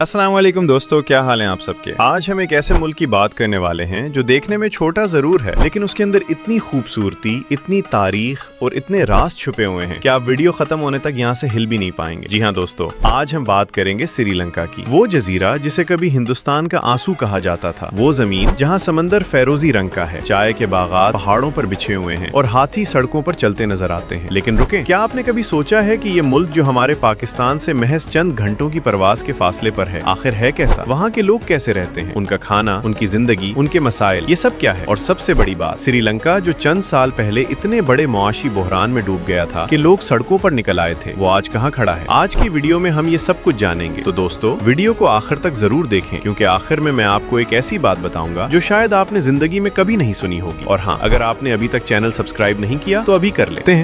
अस्सलाम वालेकुम दोस्तों, क्या हाल हैं आप सबके। आज हम एक ऐसे मुल्क की बात करने वाले हैं जो देखने में छोटा जरूर है, लेकिन उसके अंदर इतनी खूबसूरती, इतनी तारीख और इतने राज छुपे हुए हैं कि आप वीडियो खत्म होने तक यहाँ से हिल भी नहीं पाएंगे। जी हाँ दोस्तों, आज हम बात करेंगे श्रीलंका की। वो जजीरा जिसे कभी हिंदुस्तान का आंसू कहा जाता था, वो जमीन जहाँ समंदर फेरोजी रंग का है, चाय के बागात पहाड़ों पर बिछे हुए हैं और हाथी सड़कों पर चलते नजर आते हैं। लेकिन रुके, क्या आपने कभी सोचा है कि ये मुल्क जो हमारे पाकिस्तान से महज चंद घंटों की परवाज के फासले पर है, आखिर है कैसा? वहाँ के लोग कैसे रहते हैं, उनका खाना, उनकी जिंदगी, उनके मसाइल, ये सब क्या है? और सबसे बड़ी बात, श्रीलंका जो चंद साल पहले इतने बड़े मुआशी बहरान में डूब गया था कि लोग सड़कों पर निकल आए थे, वो आज कहाँ खड़ा है? आज की वीडियो में हम ये सब कुछ जानेंगे। तो दोस्तों, वीडियो को आखिर तक जरूर देखें, क्योंकि आखिर में मैं आपको एक ऐसी बात बताऊंगा जो शायद आपने जिंदगी में कभी नहीं सुनी होगी। और हाँ, अगर आपने अभी तक चैनल सब्सक्राइब नहीं किया तो अभी कर लेते हैं।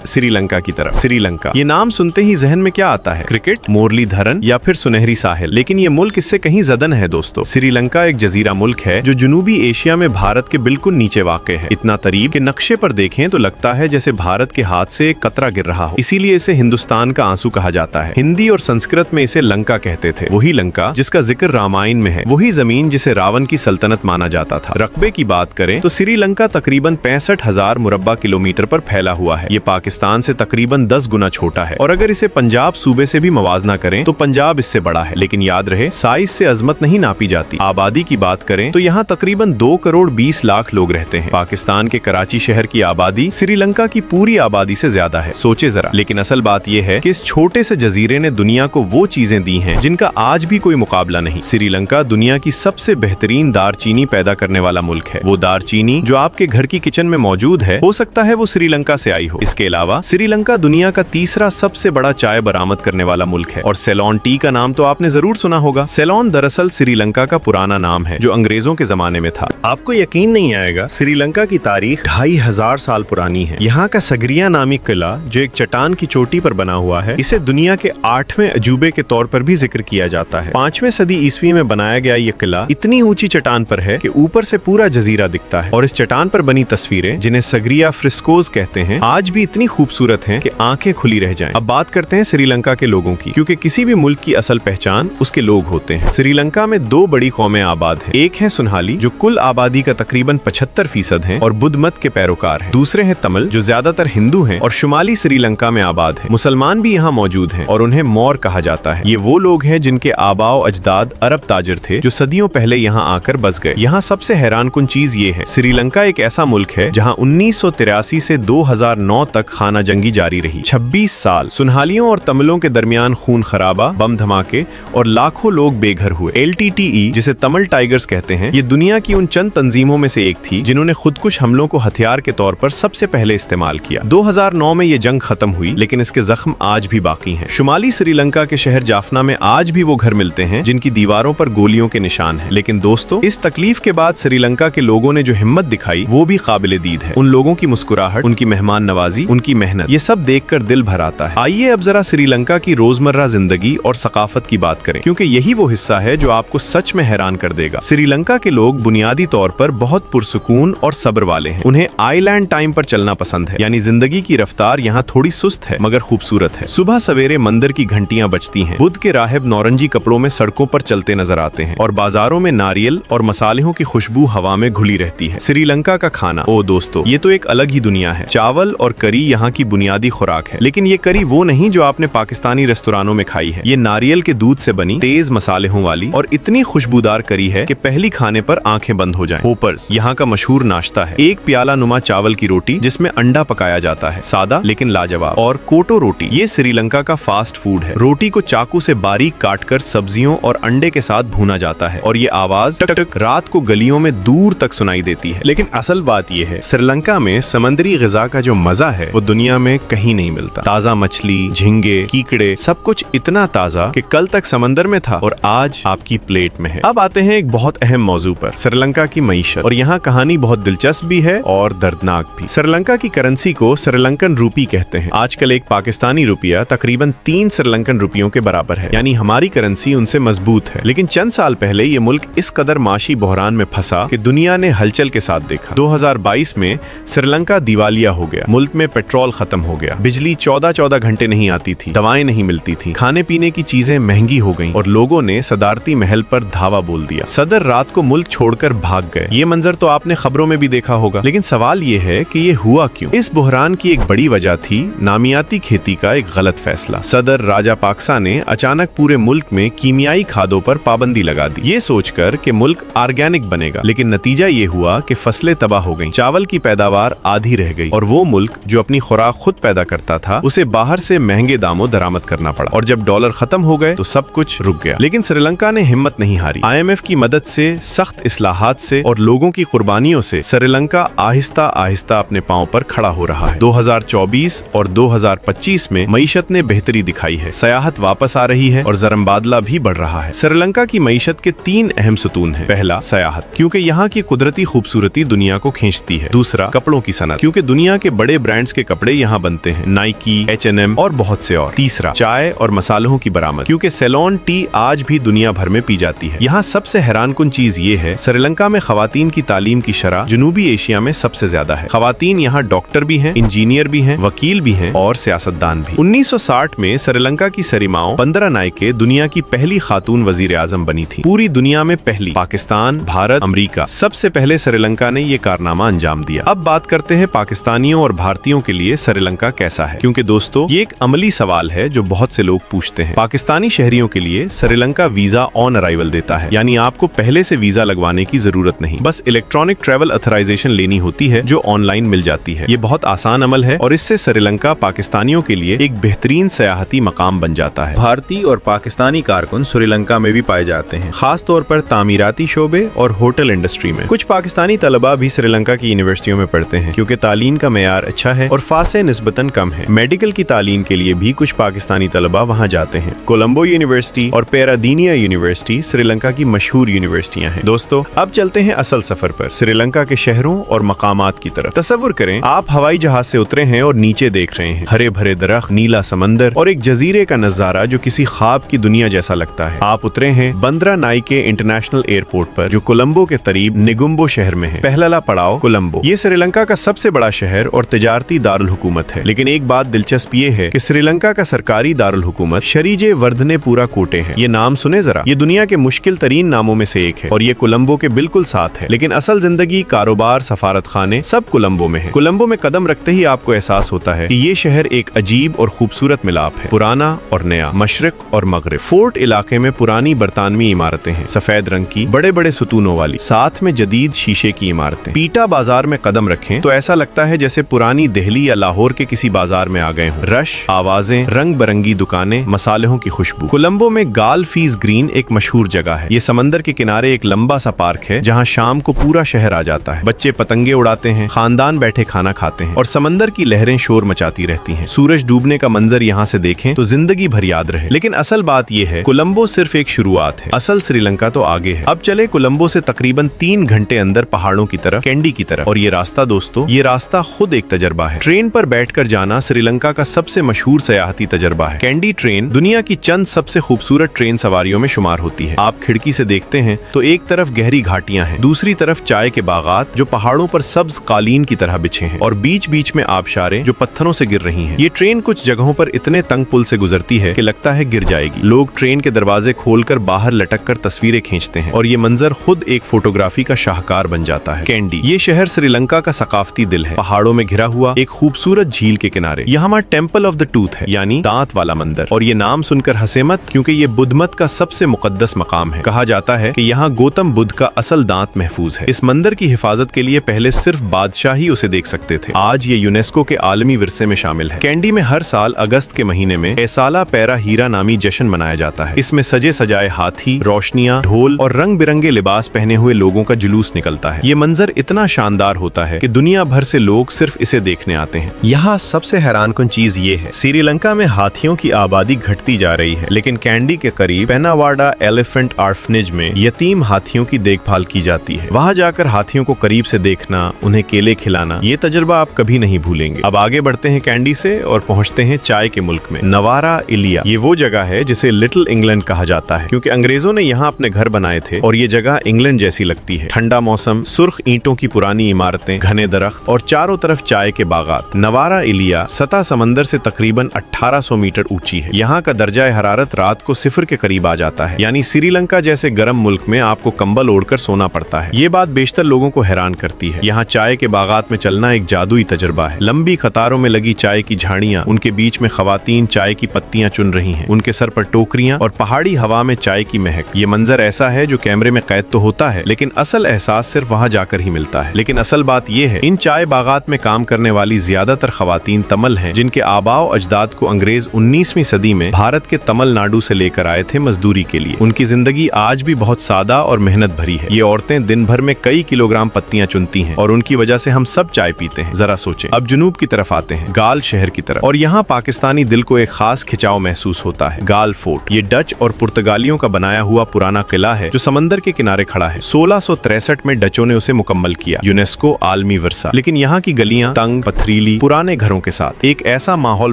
श्रीलंका की तरफ। श्रीलंका, ये नाम सुनते ही जहन में क्या आता है? क्रिकेट, मुरली धरन या फिर सुनहरी साहिल? लेकिन ये मुल्क इससे कहीं ज़दन है दोस्तों। श्रीलंका एक जजीरा मुल्क है जो जनूबी एशिया में भारत के बिल्कुल नीचे वाक़ है। इतना करीब कि नक्शे पर देखें तो लगता है जैसे भारत के हाथ से एक कतरा गिर रहा हो। इसीलिए इसे हिंदुस्तान का आंसू कहा जाता है। हिंदी और संस्कृत में इसे लंका कहते थे। वही लंका जिसका जिक्र रामायण में है, वही जमीन जिसे रावण की सल्तनत माना जाता था। रकबे की बात करें तो श्रीलंका तकरीबन 65,000 मुरब्बा किलोमीटर पर फैला हुआ है। ये पाकिस्तान से तकरीबन 10 गुना छोटा है। और अगर इसे पंजाब सूबे से भी मवाजना करें तो पंजाब इससे बड़ा है। लेकिन याद रहे, साइज से अजमत नहीं नापी जाती। आबादी की बात करें तो यहाँ तकरीबन 2 करोड़ 20 लाख लोग रहते हैं। पाकिस्तान के कराची शहर की आबादी श्रीलंका की पूरी आबादी से ज्यादा है, सोचे जरा। लेकिन असल बात यह है कि इस छोटे से जजीरे ने दुनिया को वो चीजें दी हैं जिनका आज भी कोई मुकाबला नहीं। श्रीलंका दुनिया की सबसे बेहतरीन दारचीनी पैदा करने वाला मुल्क है। वो दारचीनी जो आपके घर की किचन में मौजूद है, हो सकता है वो श्रीलंका से आई हो। इसके अलावा श्रीलंका दुनिया का तीसरा सबसे बड़ा चाय बरामद करने वाला मुल्क है। और सेलोन टी का नाम तो आपने जरूर सुना होगा। सेलोन दरअसल श्रीलंका का पुराना नाम है जो अंग्रेजों के जमाने में था। आपको यकीन नहीं आएगा, श्रीलंका की तारीख 2500 साल पुरानी है। यहाँ का सगरिया नामी किला जो एक चट्टान की चोटी पर बना हुआ है, इसे दुनिया के 8वें अजूबे के तौर पर भी जिक्र किया जाता है। 5वीं सदी ईस्वी में बनाया गया ये किला इतनी ऊंची चट्टान पर है कि ऊपर से पूरा जजीरा दिखता है। और इस चट्टान पर बनी तस्वीरें, जिन्हें सगरिया फ्रिस्कोज कहते हैं, आज भी इतनी खूबसूरत हैं कि आंखें खुली रह जाएं। अब बात करते हैं श्रीलंका के लोगों की, क्योंकि किसी भी मुल्क की असल पहचान उसके लोग होते हैं। श्रीलंका में 2 बड़ी कौमें आबाद हैं। एक है सुनहाली जो कुल आबादी का तकरीबन 75% है और बुद्ध मत के पैरोकार हैं। दूसरे हैं तमिल जो ज्यादातर हिंदू हैं और शुमाली श्रीलंका में आबाद है। मुसलमान भी यहाँ मौजूद हैं और उन्हें मौर कहा जाता है। ये वो लोग हैं जिनके आबाओ अजदाद अरब ताजिर थे जो सदियों पहले यहाँ आकर बस गए। यहाँ सबसे हैरानकुन चीज ये है, श्रीलंका एक ऐसा मुल्क है जहाँ 1983 से 2009 तक खाना जंगी जारी रही। 26 साल सुनहालियों और तमिलों के दरमियान खून खराबा, बम धमाके और लाखों लोग बेघर हुए। LTTE जिसे तमिल टाइगर्स कहते हैं, ये दुनिया की उन चंद तंजीमों में से एक थी जिन्होंने खुदकुश हमलों को हथियार के तौर पर सबसे पहले इस्तेमाल किया। 2009 में ये जंग खत्म हुई, लेकिन इसके जख्म आज भी बाकी हैं। शुमाली श्रीलंका के शहर जाफना में आज भी वो घर मिलते हैं जिनकी दीवारों पर गोलियों के निशान हैं। लेकिन दोस्तों, इस तकलीफ के बाद श्रीलंका के लोगों ने जो हिम्मत दिखाई वो भी काबिले दीद है। उन लोगों की मुस्कुराहट, उनकी मेहमान नवाजी, उनकी मेहनत, ये सब देखकर दिल भर आता है। आइए अब जरा श्रीलंका की रोजमर्रा जिंदगी और सकाफत की बात करें, क्योंकि यही वो हिस्सा है जो आपको सच में हैरान कर देगा। श्रीलंका के लोग बुनियादी तौर पर बहुत पुरसुकून और सब्र वाले हैं। उन्हें आइलैंड टाइम पर चलना पसंद है, यानी जिंदगी की रफ्तार यहाँ थोड़ी सुस्त है मगर खूबसूरत है। सुबह सवेरे मंदिर की घंटियां बजती हैं, बुद्ध के राहिब नौरंगी कपड़ों में सड़कों पर चलते नजर आते हैं और बाजारों में नारियल और मसालों की खुशबू हवा में घुली रहती है। श्रीलंका का खाना, ओ दोस्तों, ये तो एक अलग ही दुनिया है। चावल और करी यहाँ की बुनियादी खुराक है, लेकिन ये करी वो नहीं जो आपने पाकिस्तानी रेस्तोरानों में खाई है। ये नारियल के दूध से बनी तेज मसालों वाली और इतनी खुशबूदार करी है कि पहली खाने पर आंखें बंद हो जाएं। होपर्स यहाँ का मशहूर नाश्ता है। एक प्याला नुमा चावल की रोटी जिसमें अंडा पकाया जाता है, सादा लेकिन लाजवाब। और कोटो रोटी, ये श्रीलंका का फास्ट फूड है। रोटी को चाकू से बारीक काटकर सब्जियों और अंडे के साथ भूना जाता है और ये आवाज टक टक रात को गलियों में दूर तक सुनाई देती है। लेकिन असल बात ये है, श्रीलंका में समंदरी ग़िज़ा का जो मजा है वो दुनिया में कहीं नहीं मिलता। ताजा मछली, झींगे, कीकड़े, सब कुछ इतना ताजा कि कल तक समंदर में था और आज आपकी प्लेट में है। अब आते हैं एक बहुत अहम मौजू पर, श्रीलंका की मईशत। और यहाँ कहानी बहुत दिलचस्प भी है और दर्दनाक भी। श्रीलंका की करेंसी को श्रीलंकन रूपी कहते हैं। आजकल एक पाकिस्तानी रुपया तकरीबन 3 श्रीलंकन रुपयों के बराबर है, यानी हमारी करेंसी उनसे मजबूत है। लेकिन चंद साल पहले ये मुल्क इस कदर माशी बहरान में फंसा कि दुनिया ने हलचल के साथ देखा। 2022 में श्रीलंका दिवालिया हो गया। मुल्क में पेट्रोल खत्म हो गया, बिजली 14 घंटे नहीं आती थी, दवाएं नहीं मिलती थी, खाने पीने की चीजें महंगी हो गई गईं और लोगों ने सदारती महल पर धावा बोल दिया। सदर रात को मुल्क छोड़कर भाग गए। ये मंजर तो आपने खबरों में भी देखा होगा, लेकिन सवाल ये है कि ये हुआ क्यों? इस बुहरान की एक बड़ी वजह थी नामियाती खेती का एक गलत फैसला। सदर राजा पाकसा ने अचानक पूरे मुल्क में कीमियाई खादों पर पाबंदी लगा दी, ये सोचकर कि मुल्क ऑर्गेनिक बनेगा, लेकिन नतीजा ये हुआ कि फसलें तबाह हो गईं, चावल की पैदावार आधी रह गई और वो मुल्क जो अपनी खुराक खुद पैदा करता था उसे बाहर से महंगे दामों दरामद करना पड़ा। और जब डॉलर खत्म हो गए तो सब कुछ रुक गया। लेकिन श्रीलंका ने हिम्मत नहीं हारी। IMF की मदद से, सख्त इस्लाहात से और लोगों की कुर्बानियों से श्रीलंका आहिस्ता आहिस्ता अपने पांव पर खड़ा हो रहा है। 2024 और 2025 में मईशत ने बेहतरी दिखाई है, सयाहत वापस आ रही है और जरमबादला भी बढ़ रहा है। श्रीलंका की मईशत के 3 अहम सुतून हैं। पहला, सयाहत, क्योंकि यहाँ की कुदरती खूबसूरती दुनिया को खींचती है। दूसरा, कपड़ों की सनत, क्योंकि दुनिया के बड़े ब्रांड्स के कपड़े यहाँ बनते हैं, नाइकी, H&M और बहुत से और। तीसरा, चाय और मसालों की बरामद, क्योंकि सेलोन टी आज भी दुनिया भर में पी जाती है। यहाँ सबसे हैरानकुन चीज ये है, श्रीलंका में खवातीन की तालीम की शरह जनूबी एशिया में सबसे ज्यादा है। खवातीन यहाँ डॉक्टर भी हैं, इंजीनियर भी हैं, वकील भी हैं और सियासतदान भी। 1960 में श्रीलंका की सरिमाओ बंदरा नायके दुनिया की पहली खातून वजीर आजम बनी थी, पूरी दुनिया में पहली। पाकिस्तान, भारत, अमेरिका सबसे पहले श्रीलंका ने ये कारनामा अंजाम दिया। अब बात करते हैं पाकिस्तानियों और भारतीयों के लिए श्रीलंका कैसा है, क्योंकि दोस्तों ये एक अमली सवाल है जो बहुत से लोग पूछते हैं। पाकिस्तानी शहरियों के लिए श्रीलंका वीजा ऑन अराइवल देता है, यानी आपको पहले से वीजा लगवाने की जरूरत नहीं, बस इलेक्ट्रॉनिक ट्रैवल अथराइजेशन लेनी होती है जो ऑनलाइन मिल जाती है। ये बहुत आसान अमल है और इससे श्रीलंका पाकिस्तानियों के लिए एक बेहतरीन सयाहती मकाम बन जाता है। भारतीय और पाकिस्तानी कारकुन श्रीलंका में भी पाए जाते हैं, खास तौर पर तामीराती शोबे और होटल इंडस्ट्री में। कुछ पाकिस्तानी तलबा भी श्रीलंका की यूनिवर्सिटियों में पढ़ते हैं, क्योंकि तालीम का मेयार अच्छा है और फासे निस्बतन कम है। मेडिकल की तालीम के लिए भी कुछ पाकिस्तानी तलबा वहाँ जाते हैं। कोलंबो यूनिवर्सिटी और पेरादीनिया यूनिवर्सिटी श्रीलंका की मशहूर यूनिवर्सिटियां हैं। दोस्तों, अब चलते हैं असल सफर पर, श्रीलंका के शहरों और मकामात की तरफ। तसव्वुर करें, आप हवाई जहाज से उतरे हैं और नीचे देख रहे हैं हरे भरे दरख्त, नीला समंदर और एक जजीरे का नजारा जो किसी ख्वाब की दुनिया जैसा लगता है। आप उतरे हैं बंदरा नायके इंटरनेशनल एयरपोर्ट पर, जो कोलंबो के करीब निगुम्बो शहर में है। पहला पड़ाव कोलंबो। ये श्रीलंका का सबसे बड़ा शहर और तिजारती दारुल हुकूमत है। लेकिन एक बात दिलचस्प ये है कि श्रीलंका का सरकारी दारुल हुकूमत शरीजे वर्धनेपुरा कोटे है। ये नाम सुने जरा, ये दुनिया के मुश्किल तरीन नामों में से एक है और ये कोलंबो के बिल्कुल साथ है। लेकिन असल जिंदगी, कारोबार, सफारत खाने सब कोलंबो में है। कोलंबो में कदम रखते ही आपको एहसास होता है कि ये शहर एक अजीब और खूबसूरत मिलाप है, पुराना और नया, मशरिक और मगरिब। फोर्ट इलाके में पुरानी बरतानवी इमारतें हैं, सफेद रंग की, बड़े बड़े सुतूनों वाली, साथ में जदीद शीशे की इमारतें। पीटा बाजार में कदम रखें तो ऐसा लगता है जैसे पुरानी दिल्ली या लाहौर के किसी बाजार में आ गए हों। रश, आवाजें, रंग बिरंगी दुकानें, मसालों की खुशबू। कोलंबो में गाल फीस ग्रीन एक मशहूर जगह है। ये समंदर के किनारे एक लंबा सा पार्क है जहाँ शाम को पूरा शहर आ जाता है। बच्चे पतंगे उड़ाते हैं, खानदान बैठे खाना खाते हैं और समंदर की लहरें शोर मचाती रहती हैं। सूरज डूबने का मंजर यहाँ से देखें तो जिंदगी भर याद रहे। लेकिन असल बात यह है, कोलंबो सिर्फ एक शुरुआत है, असल श्रीलंका तो आगे है। अब चले कोलंबो से तकरीबन 3 घंटे अंदर पहाड़ों की तरफ, कैंडी की तरफ। और ये रास्ता दोस्तों, ये रास्ता खुद एक तजर्बा है। ट्रेन पर बैठकर जाना श्रीलंका का सबसे मशहूर सयाहती तजर्बा है। कैंडी ट्रेन दुनिया की चंद सबसे खूबसूरत ट्रेन सवारियों में शुमार होती है। आप खिड़की से देखते हैं तो एक तरफ गहरी घाटियां हैं, दूसरी तरफ चाय के बागात जो पहाड़ों पर सब्ज कालीन की तरह बिछे हैं और बीच बीच में आबशारें जो पत्थरों से गिर रही हैं। ये ट्रेन कुछ जगहों पर इतने तंग पुल से गुजरती है कि लगता है गिर जाएगी। लोग ट्रेन के दरवाजे खोलकर बाहर लटक कर तस्वीरें खींचते हैं और ये मंजर खुद एक फोटोग्राफी का शाहकार बन जाता है। कैंडी ये शहर श्रीलंका का सकाफती दिल है, पहाड़ों में घिरा हुआ एक खूबसूरत झील के किनारे। यहाँ टेम्पल ऑफ द टूथ है, यानी दांत वाला मंदिर। और ये नाम सुनकर हंसे मत, क्योंकि ये बुद्ध मत का सबसे मुकद्दस मकाम है। कहा जाता है कि यहाँ गौतम बुद्ध का असल दांत महफूज है। इस मंदिर की हिफाजत के लिए पहले सिर्फ बादशाह ही उसे देख सकते थे। आज ये यूनेस्को के आलमी विरसे में शामिल है। कैंडी में हर साल अगस्त के महीने में एसाला पैरा हीरा नामी जश्न मनाया जाता है। इसमें सजे सजाए हाथी, रोशनियां, ढोल और रंग बिरंगे लिबास पहने हुए लोगों का जुलूस निकलता है। ये मंजर इतना शानदार होता है कि दुनिया भर से लोग सिर्फ इसे देखने आते हैं। यहाँ सबसे हैरानकुन चीज ये है, श्रीलंका में हाथियों की आबादी घटती जा रही है, लेकिन कैंडी के करीब पेनावाडा एलिफेंट ऑर्फनेज में यतीम हाथियों की देखभाल की जाती है। वहाँ जाकर हाथियों को करीब से देखना, उन्हें केले खिलाना, ये तजुर्बा आप कभी नहीं भूलेंगे। अब आगे बढ़ते हैं कैंडी से और पहुँचते हैं चाय के मुल्क में, नवारा इलिया। ये वो जगह है जिसे लिटिल इंग्लैंड कहा जाता है, क्योंकि अंग्रेजों ने यहाँ अपने घर बनाए थे और ये जगह इंग्लैंड जैसी लगती है। ठंडा मौसम, सुर्ख ईंटों की पुरानी इमारतें, घने दरख्त और चारों तरफ चाय के बागात। नवारा इलिया सतह समंदर से तकरीबन 1800 मीटर ऊंची है। यहाँ का दर्जा हरारत रात को सिफर के करीब आ जाता है, यानी श्रीलंका जैसे गर्म मुल्क में आपको कंबल ओढ़कर सोना पड़ता है। ये बात बेशतर लोगों को हैरान करती है। यहाँ चाय के बागात में चलना एक जादुई तजुर्बा है। लंबी कतारों में लगी चाय की झाड़ियां, उनके बीच में खवातीन चाय की पत्तियां चुन रही हैं, उनके सर पर टोकरियां और पहाड़ी हवा में चाय की महक। ये मंजर ऐसा है जो कैमरे में कैद तो होता है, लेकिन असल एहसास सिर्फ वहां जाकर ही मिलता है। लेकिन असल बात यह है, इन चाय बागात में काम करने वाली ज्यादातर खवातीन तमिल हैं, जिनके आबाओ अजदाद को अंग्रेज 19वीं सदी में भारत के तमिलनाडु से लेकर आए थे मजदूरी के लिए। उनकी जिंदगी आज भी बहुत सादा और मेहनत भरी है। ये औरतें दिन भर में कई किलोग्राम पत्तियां चुनती हैं और उनकी वजह से हम सब चाय पीते हैं। जरा सोचें। अब जुनूब की तरफ आते हैं, गाल शहर की तरफ, और यहाँ पाकिस्तानी दिल को एक खास खिंचाव महसूस होता है। गाल फोर्ट ये डच और पुर्तगालियों का बनाया हुआ पुराना किला है जो समंदर के किनारे खड़ा है। 1663 में डचों ने उसे मुकम्मल किया, यूनेस्को आलमी विरसा। लेकिन यहाँ की गलियां तंग, पथरीली, पुराने घरों के साथ एक ऐसा माहौल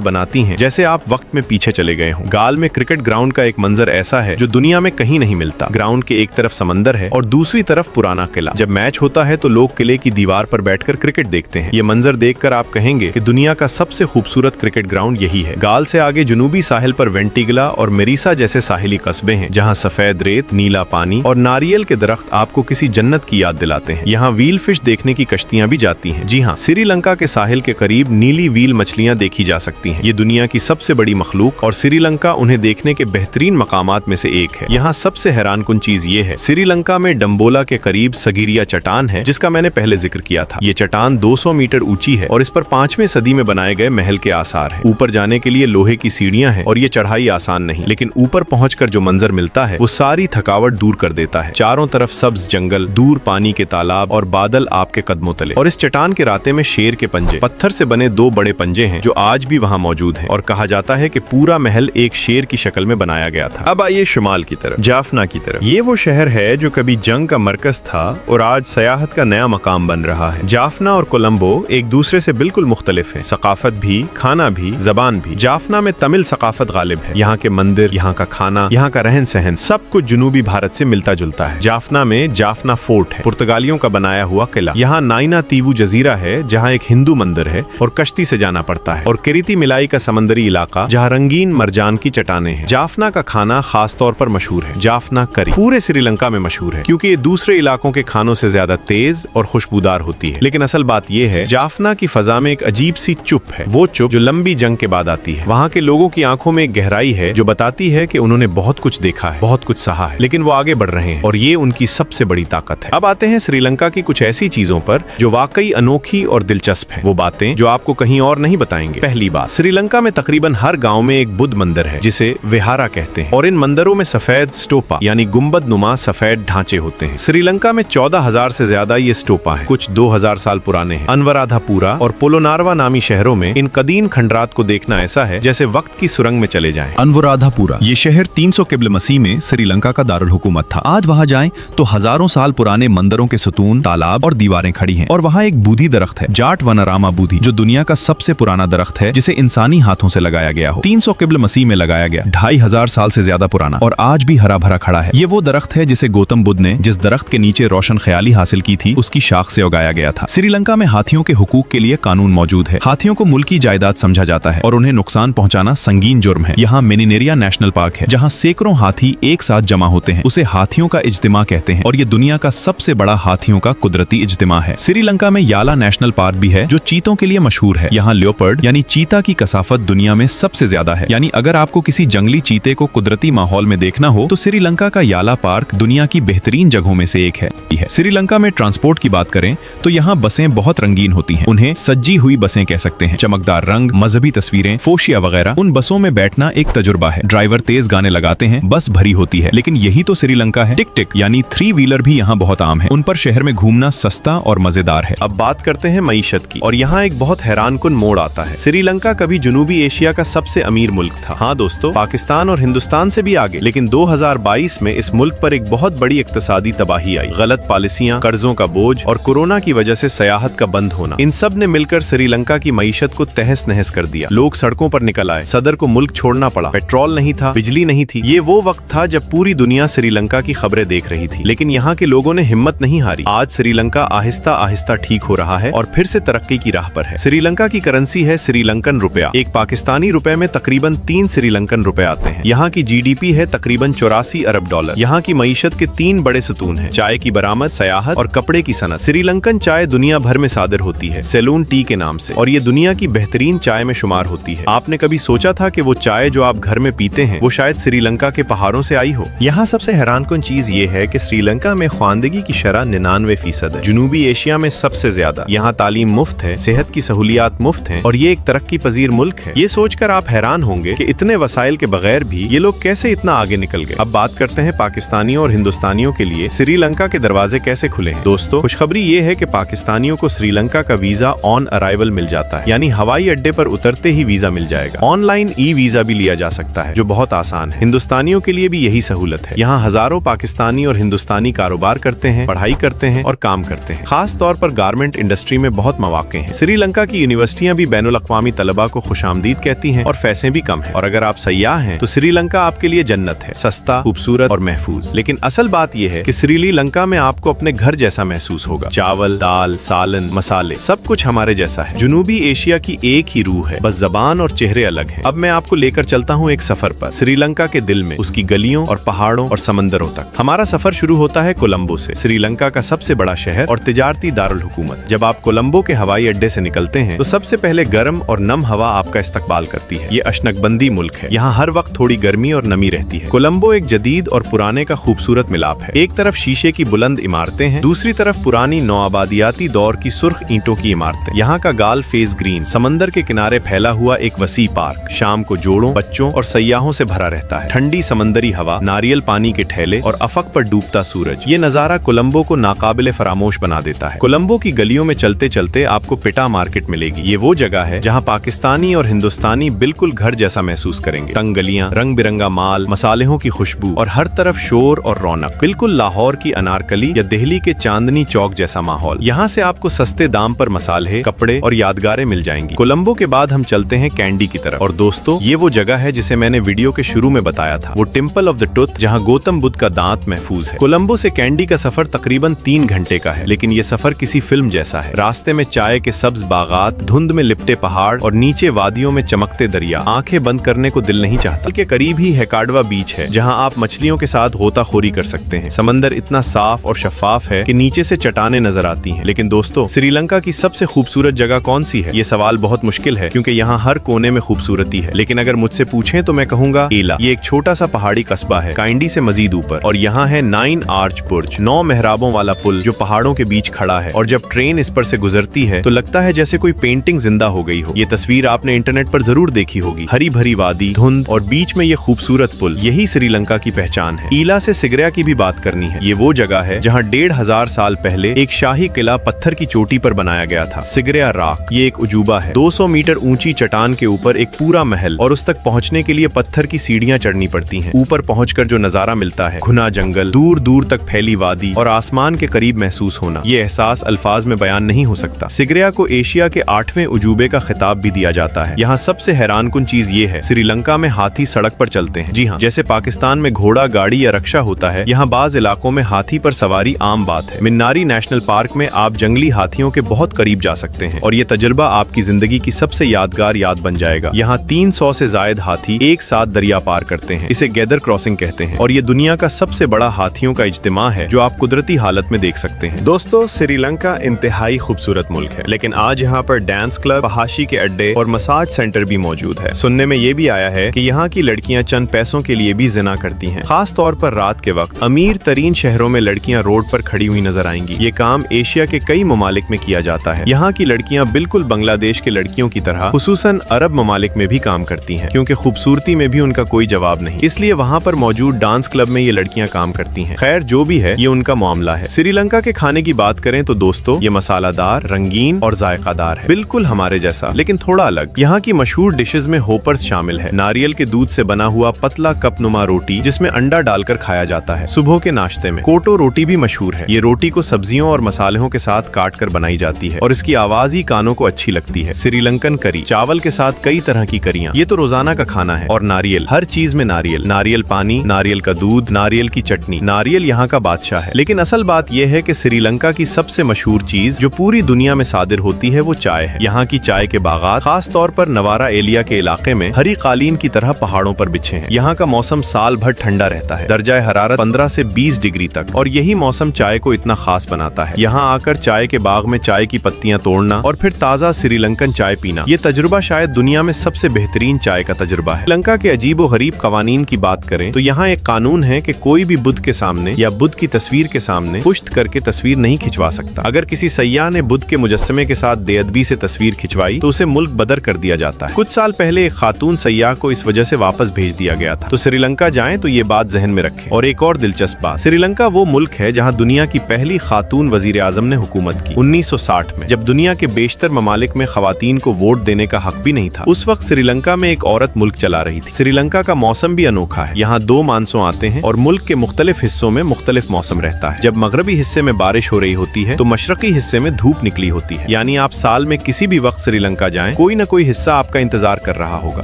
बनाती हैं जैसे आप वक्त में पीछे चले गए हों। गाल में क्रिकेट ग्राउंड का एक मंजर ऐसा है जो दुनिया में कहीं नहीं मिलता। ग्राउंड के एक तरफ समंदर है और दूसरी तरफ पुराना किला। जब मैच होता है तो लोग किले की दीवार पर बैठकर क्रिकेट देखते हैं। ये मंजर देखकर आप कहेंगे कि दुनिया का सबसे खूबसूरत क्रिकेट ग्राउंड यही है। गाल से आगे जुनूबी साहिल पर वेंटिगला और मेरिसा जैसे साहिली कस्बे हैं, जहाँ सफेद रेत, नीला पानी और नारियल के दरख्त आपको किसी जन्नत की याद दिलाते हैं। यहाँ व्हील फिश देखने की कश्तियां भी जाती हैं। जी हाँ, श्रीलंका के साहिल के करीब नीली व्हील मछलियां देखी जा सकती हैं। ये दुनिया की सबसे बड़ी मखलूक और श्रीलंका उन्हें देखने के बेहतरीन मकामात में से एक है। यहाँ सबसे हैरानकुन चीज ये है, श्रीलंका में डम्बोला के करीब सगिरिया चट्टान है, जिसका मैंने पहले जिक्र किया था। ये चट्टान 200 मीटर ऊंची है और इस पर 5वीं सदी में बनाए गए महल के आसार हैं। ऊपर जाने के लिए लोहे की सीढ़ियां हैं और ये चढ़ाई आसान नहीं, लेकिन ऊपर पहुंचकर जो मंजर मिलता है वो सारी थकावट दूर कर देता है। चारों तरफ सब्ज जंगल, दूर पानी के तालाब और बादल आपके कदमों तले। और इस चट्टान के राते में शेर के पंजे, पत्थर से बने 2 बड़े पंजे हैं जो आज भी वहाँ मौजूद हैं, और कहा जाता है कि पूरा महल एक शेर की शक्ल में बनाया गया था। अब आइए शुमाल की तरफ, जाफना की तरफ। ये वो शहर है जो कभी जंग का मरकज था और आज सयाहत का नया मकाम बन रहा है। जाफना और कोलंबो एक दूसरे से बिल्कुल मुख्तलिफ है, सकाफत भी, खाना भी, जबान भी। जाफना में तमिल सकाफत गालिब है। यहाँ के मंदिर, यहाँ का खाना, यहाँ का रहन सहन सब कुछ जुनूबी भारत से मिलता जुलता है। जाफना में जाफना फोर्ट है, पुर्तगालियों का बनाया हुआ किला। यहाँ नाइना तीवू जजीरा है जहाँ एक हिंदू मंदिर है और कश्ती से जाना पड़ता है, और किरीती मिलाई का समंदरी इलाका जहाँ रंगीन मरजान की चट्टानें हैं। जाफना का खाना खास तौर पर मशहूर है। जाफना करी पूरे श्रीलंका में मशहूर है क्योंकि ये दूसरे इलाकों के खानों से ज्यादा तेज और खुशबूदार होती है। लेकिन असल बात यह है, जाफना की फजा में एक अजीब सी चुप है, वो चुप जो लंबी जंग के बाद आती है। वहाँ के लोगों की आंखों में एक गहराई है जो बताती है कि उन्होंने बहुत कुछ देखा है, बहुत कुछ सहा है, लेकिन वो आगे बढ़ रहे हैं, और ये उनकी सबसे बड़ी ताकत है। अब आते हैं श्रीलंका की कुछ ऐसी चीजों पर जो वाकई अनोखी और दिलचस्प है, वो बातें जो आपको कहीं और नहीं बताएंगे। पहली बात, श्रीलंका में तकरीबन हर गांव में एक बुद्ध मंदिर है जिसे विहारा कहते हैं, और इन मंदिरों में सफेद स्टोपा यानी गुंबद नुमा सफेद ढांचे होते हैं। श्रीलंका में 14,000 से ज्यादा ये स्टोपा हैं, कुछ 2,000 साल पुराने हैं। अनवराधापुरा और पोलोनारवा नामी शहरों में इन कदीम खंडरात को देखना ऐसा है जैसे वक्त की सुरंग में चले जाएं। अनवराधापुरा ये शहर 300 क़िब्ल मसीह में श्रीलंका का दारुल हुकूमत था। आज वहाँ जाएं तो हजारों साल पुराने मंदिरों के सतून, तालाब और दीवारें खड़ी हैं, और वहाँ एक बूधी दरख्त है, जाट वनरामा बूधी, जो दुनिया का सबसे पुराना दरख्त है जिसे इंसानी हाथों से लगाया गया हो। 300 क़िब्ल मसीह में लगाया गया, 2500 साल से ज्यादा पुराना, और आज भी हरा भरा खड़ा है। ये वो दरख्त है जिसे गौतम बुद्ध ने जिस दरख्त के नीचे रोशन ख्याली हासिल की थी उसकी शाख से उगाया गया था। श्रीलंका में हाथियों के हुकूक के लिए कानून मौजूद है। हाथियों को मुल्की जायदाद समझा जाता है और उन्हें नुकसान पहुंचाना संगीन जुर्म है। यहाँ मिनीनेरिया नेशनल पार्क है जहाँ सैकड़ों हाथी एक साथ जमा होते हैं। उसे हाथियों का इज्तिमा कहते हैं और ये दुनिया का सबसे बड़ा हाथियों का कुदरती इज्तिमा है। श्रीलंका में याला नेशनल पार्क भी है जो चीतों के लिए मशहूर है। यहाँ लियोपर्ड यानी चीता की कसरत दुनिया में सबसे ज्यादा है। यानी अगर आपको किसी जंगली चीते को कुदरती माहौल में देखना हो तो श्रीलंका का याला पार्क दुनिया की बेहतरीन जगहों में से एक है। श्रीलंका में ट्रांसपोर्ट की बात करें तो यहाँ बसें बहुत रंगीन होती हैं। उन्हें सजी हुई बसें कह सकते हैं। चमकदार रंग, मजहबी तस्वीरें, फोशिया वगैरह, उन बसों में बैठना एक तजुर्बा है। ड्राइवर तेज गाने लगाते हैं, बस भरी होती है। लेकिन यही तो श्रीलंका है। टिक टिक यानी 3 व्हीलर भी यहाँ बहुत आम है। उन पर शहर में घूमना सस्ता और मजेदार है। अब बात करते हैं मईशत की, और यहाँ एक बहुत हैरानकुन मोड़ आता है। श्रीलंका कभी जनूबी एशिया का सबसे अमीर मुल्क था। हाँ दोस्तों, पाकिस्तान और हिंदुस्तान से भी आगे। लेकिन 2022 में इस मुल्क पर एक बहुत बड़ी इक्तिसादी तबाही आई। गलत पॉलिसियां, कर्जों का बोझ और कोरोना की वजह से सयाहत का बंद होना, इन सब ने मिलकर श्रीलंका की मईशत को तहस नहस कर दिया। लोग सड़कों पर निकल आए, सदर को मुल्क छोड़ना पड़ा, पेट्रोल नहीं था, बिजली नहीं थी। ये वो वक्त था जब पूरी दुनिया श्रीलंका की खबरें देख रही थी, लेकिन यहाँ के लोगों ने हिम्मत नहीं हारी। आज श्रीलंका आहिस्ता आहिस्ता ठीक हो रहा है और फिर से तरक्की की राह पर है। श्रीलंका की करेंसी है श्रीलंकन रुपया। एक पाकिस्तानी रुपए में तकरीबन 3 श्रीलंकन रुपए आते हैं। हैं। यहाँ की GDP है तकरीबन 84 अरब डॉलर। यहाँ की मईशत के 3 बड़े सतून हैं, चाय की बरामद, सयाहत और कपड़े की सनत। श्रीलंकन चाय दुनिया भर में सादर होती है सेलून टी के नाम से, और ये दुनिया की बेहतरीन चाय में शुमार होती है। आपने कभी सोचा था कि वो चाय जो आप घर में पीते हैं वो शायद श्रीलंका के पहाड़ों से आई हो? यहाँ सबसे हैरानकुन चीज ये है कि श्रीलंका में ख्वानदगी की शरह 99% है, जुनूबी एशिया में सबसे ज्यादा। यहाँ तालीम मुफ्त है, सेहत की सहूलियात मुफ्त हैं, और ये एक तरक्की पजीर मुल्क है। ये सोचकर आप हैरान होंगे कि इतने वसाइल के बगैर भी ये लोग कैसे इतना आगे निकल गए। अब बात करते हैं पाकिस्तानियों और हिंदुस्तानियों के लिए श्रीलंका के दरवाजे कैसे खुले हैं। दोस्तों, खुशखबरी ये है कि पाकिस्तानियों को श्रीलंका का वीजा ऑन अराइवल मिल जाता है, यानी हवाई अड्डे पर उतरते ही वीजा मिल जाएगा। ऑनलाइन ई वीजा भी लिया जा सकता है, जो बहुत आसान है। हिंदुस्तानियों के लिए भी यही सहूलत है। यहाँ हजारों पाकिस्तानी और हिंदुस्तानी कारोबार करते हैं, पढ़ाई करते हैं और काम करते हैं। खास तौर पर गारमेंट इंडस्ट्री में बहुत मौके हैं। श्रीलंका की यूनिवर्सिटियां भी बैनुल अक़वामी तलबा को खुशामदीद कहती हैं और फैसे भी कम है। और अगर आप सयाह हैं तो श्रीलंका आपके लिए जन्नत है, सस्ता, खूबसूरत और महफूज। लेकिन असल बात यह है कि श्रीलंका में आपको अपने घर जैसा महसूस होगा। चावल, दाल, सालन, मसाले, सब कुछ हमारे जैसा है। जुनूबी एशिया की एक ही रूह है, बस ज़बान और चेहरे अलग हैं। अब मैं आपको लेकर चलता हूँ एक सफर पर, श्रीलंका के दिल में, उसकी गलियों और पहाड़ों और समंदरों तक। हमारा सफर शुरू होता है कोलंबो से, श्रीलंका का सबसे बड़ा शहर और तिजारती दारुल हुकूमत। जब आप कोलंबो के हवाई अड्डे से निकलते हैं तो सबसे पहले गर्म और नम हवा आपका इस्तकबाल करती है। ये अशनकबंदी मुल्क है, यहाँ हर वक्त थोड़ी गर्मी और नमी रहती है। कोलंबो एक जदीद और पुराने का खूबसूरत मिलाप है। एक तरफ शीशे की बुलंद इमारतें हैं, दूसरी तरफ पुरानी नौआबादियाती दौर की सुर्ख ईंटों की इमारतें। यहाँ का गाल फेस ग्रीन, समंदर के किनारे फैला हुआ एक वसी पार्क, शाम को जोड़ों, बच्चों और सयाहों से भरा रहता है। ठंडी समंदरी हवा, नारियल पानी के ठेले और अफक पर डूबता सूरज, ये नजारा कोलंबो को नाकाबिले फरामोश बना देता है। कोलंबो की गलियों में चलते चलते आपको पिटा मार्केट मिलेगी। ये वो जगह है जहाँ पाकिस्तानी और हिंदुस्तानी बिल्कुल घर जैसा महसूस करेंगे। तंग गलियां, रंग बिरंगा माल, मसालेहों की खुशबू और हर तरफ शोर और रौनक, बिल्कुल लाहौर की अनारकली या दिल्ली के चांदनी चौक जैसा माहौल। यहाँ से आपको सस्ते दाम पर मसाले, कपड़े और यादगारें मिल जाएंगी। कोलंबो के बाद हम चलते हैं कैंडी की तरफ। और दोस्तों, ये वो जगह है जिसे मैंने वीडियो के शुरू में बताया था, वो टेम्पल ऑफ द टूथ, जहाँ गौतम बुद्ध का दांत महफूज है। कोलंबो से कैंडी का सफर तकरीबन 3 घंटे का है, लेकिन ये सफर किसी फिल्म जैसा है। रास्ते में चाय के सब्ज बागात, धुंध में लिपटे पहाड़ और नीचे वादियों में चमकते दरिया, आंखें बंद करने को दिल नहीं चाहता। के करीब ही हेकाडवा बीच है, जहां आप मछलियों के साथ गोताखोरी कर सकते हैं। समंदर इतना साफ और शफाफ है कि नीचे से चट्टानें नजर आती हैं। लेकिन दोस्तों, श्रीलंका की सबसे खूबसूरत जगह कौन सी है? ये सवाल बहुत मुश्किल है, क्योंकि यहाँ हर कोने में खूबसूरती है। लेकिन अगर मुझसे पूछें तो मैं कहूंगा ईला। ये एक छोटा सा पहाड़ी कस्बा है, काइंडी से मजीद ऊपर, और यहाँ है 9 आर्च बुर्ज, 9 मेहराबों वाला पुल जो पहाड़ों के बीच खड़ा है। और जब ट्रेन इस पर से गुजरती है तो लगता है जैसे कोई पेंटिंग जिंदा हो गई हो। ये तस्वीर आपने इंटरनेट पर जरूर देखी होगी, हरी भरी वादी, धुंध और बीच में ये खूबसूरत पुल, यही श्रीलंका की पहचान है। ईला से सिगरिया की भी बात करनी है। ये वो जगह है जहाँ 1500 साल पहले एक शाही किला पत्थर की चोटी पर बनाया गया था, सिगरिया रॉक। ये एक उजूबा है, 200 मीटर ऊंची चट्टान के ऊपर एक पूरा महल, और उस तक पहुंचने के लिए पत्थर की सीढ़ियां चढ़नी पड़ती हैं। ऊपर पहुंचकर जो नजारा मिलता है, घना जंगल, दूर दूर तक फैली वादी और आसमान के करीब महसूस होना, ये एहसास अल्फाज में बयान नहीं हो सकता। सिगरिया को एशिया के 8वें उजूबे का खिताब भी दिया जाता है। यहाँ सबसे हैरानकुन चीज ये है, श्रीलंका में हाथी सड़क पर चलते हैं। जी हाँ, जैसे पाकिस्तान में घोड़ा, गाड़ी या रक्षा होता है, यहाँ बाज इलाकों में हाथी पर सवारी आम बात है। मिन्नारी नेशनल पार्क में आप जंगली हाथियों के बहुत करीब जा सकते हैं, और ये तजुर्बा आपकी जिंदगी की सबसे यादगार याद बन जाएगा। यहाँ 300 से जायद हाथी एक साथ दरिया पार करते हैं, इसे गैदर क्रॉसिंग कहते हैं, और ये दुनिया का सबसे बड़ा हाथियों का इज्तिमा है जो आप कुदरती हालत में देख सकते हैं। दोस्तों, श्रीलंका इंतहाई खूबसूरत मुल्क है, लेकिन आज यहाँ पर डांस क्लब, फहाशी के अड्डे और मसाज सेंटर भी मौजूद है। सुनने में ये भी आया है कि यहाँ की लड़कियाँ चंद पैसों के लिए भी जिना करती हैं। खास तौर पर रात के वक्त अमीर तरीन शहरों में लड़कियाँ रोड पर खड़ी हुई नजर आएंगी। ये काम एशिया के कई ममालिक में किया जाता है। यहाँ की लड़कियाँ बिल्कुल बांग्लादेश के लड़कियों की तरह, खुसूसन अरब ममालिक में भी काम करती हैं, क्योंकि खूबसूरती में भी उनका कोई जवाब नहीं, इसलिए वहाँ पर मौजूद डांस क्लब में ये लड़कियाँ काम करती हैं। खैर, जो भी है, ये उनका मामला है। श्रीलंका के खाने की बात करें तो दोस्तों, ये मसालादार, रंगीन और जायकादार है, बिल्कुल हमारे जैसा, लेकिन थोड़ा अलग। यहाँ की मशहूर डिशेज में होपर्स शामिल है, नारियल के दूध से बना हुआ पतला कप नुमा रोटी जिसमें अंडा डालकर खाया जाता है। सुबह के नाश्ते में कोटो रोटी भी मशहूर है। ये रोटी को सब्जियों और मसालों के साथ काट कर बनाई जाती है, और इसकी आवाज ही कानों को अच्छी लगती है। श्रीलंकन करी, चावल के साथ कई तरह की करियां, ये तो रोजाना का खाना है। और नारियल, हर चीज में नारियल, नारियल पानी, नारियल का दूध, नारियल की चटनी, नारियल यहाँ का बादशाह है। लेकिन असल बात यह है कि श्रीलंका की सबसे मशहूर चीज जो पूरी दुनिया में सादिर होती है वो चाय है। यहाँ की चाय के बागात, खास तौर पर नवारा एलिया के इलाके में, हरी कालीन की तरह पहाड़ों पहाड़ों पर बिछे हैं। यहाँ का मौसम साल भर ठंडा रहता है, दर्जा हरारत 15 से 20 डिग्री तक, और यही मौसम चाय को इतना खास बनाता है। यहाँ आकर चाय के बाग में चाय की पत्तियां तोड़ना और फिर ताज़ा श्रीलंकन चाय पीना, ये तजुर्बा शायद दुनिया में सबसे बेहतरीन चाय का तजुर्बा है। श्रीलंका के अजीबो गरीब कवानीन की बात करें तो यहाँ एक कानून है कि कोई भी बुद्ध के सामने या बुद्ध की तस्वीर के सामने पुश्त करके तस्वीर नहीं खिंचवा सकता। अगर किसी सयाह ने बुद्ध के मुजस्समे के साथ बेअदबी से तस्वीर खिंचवाई तो उसे मुल्क बदर कर दिया जाता है। कुछ साल पहले एक खातून सयाह को इस वजह से वापस भेज दिया गया था। तो श्रीलंका जाएं तो ये बात जहन में रखें। और एक और दिलचस्प बात, श्रीलंका वो मुल्क है जहाँ दुनिया की पहली खातून वजीर आजम ने हुकूमत की 1960 में, जब दुनिया के बेशतर ममालिक में खवातीन को वोट देने का हक भी नहीं था। उस वक्त श्रीलंका में एक औरत मुल्क चला रही थी। श्रीलंका का मौसम भी अनोखा है। यहाँ 2 मानसून आते हैं और मुल्क के मुख्तलिफ हिस्सों में मुख्तलिफ मौसम रहता है। जब मगरबी हिस्से में बारिश हो रही होती है तो मशरकी हिस्से में धूप निकली होती है। यानी आप साल में किसी भी वक्त श्रीलंका जाएं, कोई न कोई हिस्सा आपका इंतजार कर रहा होगा।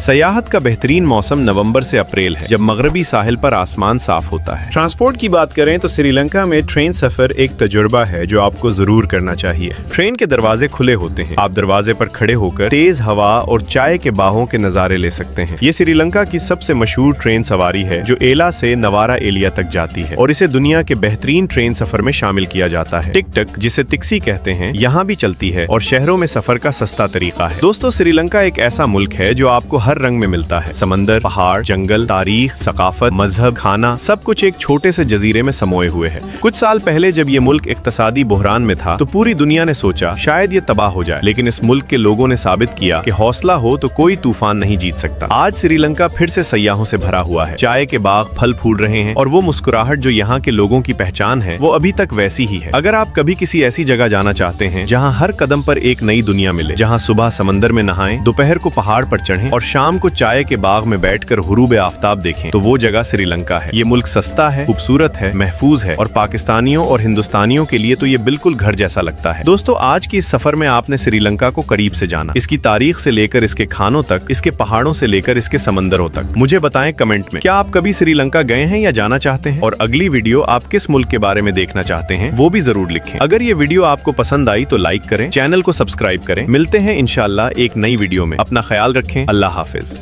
सयाहत का बेहतरीन मौसम नवंबर से अप्रैल है, जब मगरबी साहिल पर आसमान साफ होता है। ट्रांसपोर्ट की बात करें तो श्रीलंका में ट्रेन सफर एक तजुर्बा है जो आपको जरूर करना चाहिए। ट्रेन के दरवाजे खुले होते हैं, आप दरवाजे पर खड़े होकर तेज हवा और चाय के बाहों के नजारे ले सकते हैं। ये श्रीलंका की सबसे मशहूर ट्रेन सवारी है जो एला से नवारा एलिया तक जाती है और इसे दुनिया के बेहतरीन ट्रेन सफर में शामिल किया जाता है। टिक टक, जिसे तिक्सी कहते हैं, यहाँ भी चलती है और शहरों में सफर का सस्ता तरीका है। दोस्तों, श्रीलंका एक ऐसा मुल्क है जो आपको हर रंग में मिलता है। समंदर, पहाड़, जंगल, तारीख, सकाफत, मजहब, खाना, सब कुछ एक छोटे से जजीरे में समोए हुए है। कुछ साल पहले जब ये मुल्क इक्तसादी बुहरान में था तो पूरी दुनिया ने सोचा शायद ये तबाह हो जाए, लेकिन इस मुल्क के लोगों ने साबित किया कि हौसला हो तो कोई तूफान नहीं जीत सकता। आज श्रीलंका फिर से सयाहों से भरा हुआ है। चाय के बाग फल फूल रहे हैं और वो मुस्कुराहट जो यहाँ के लोगों की पहचान है वो अभी तक वैसी ही है। अगर आप कभी किसी ऐसी जगह जाना चाहते हैं जहाँ हर कदम पर एक नई दुनिया मिले, जहाँ सुबह समंदर में नहाएं, दोपहर को पहाड़ पर चढ़ें और शाम को चाय के बाग में बैठकर हुरूब आफ्ताब देखें, तो वो जगह श्रीलंका है। ये मुल्क सस्ता है, खूबसूरत है, महफूज है और पाकिस्तानियों और हिंदुस्तानियों के लिए तो ये बिल्कुल घर जैसा लगता है। दोस्तों, आज की इस सफर में आपने श्रीलंका को करीब से जाना, इसकी तारीख से लेकर इसके खानों तक, इसके पहाड़ों से लेकर इसके समंदरों तक। मुझे बताएं कमेंट में, क्या आप कभी श्रीलंका गए हैं या जाना चाहते हैं? और अगली वीडियो आप किस मुल्क के बारे में देखना चाहते हैं वो भी जरूर लिखें। अगर ये वीडियो आपको पसंद आई तो लाइक करें, चैनल को सब्सक्राइब करें। मिलते हैं इंशाल्लाह एक नई वीडियो में। अपना ख्याल रखें। अल्लाह हाफिज।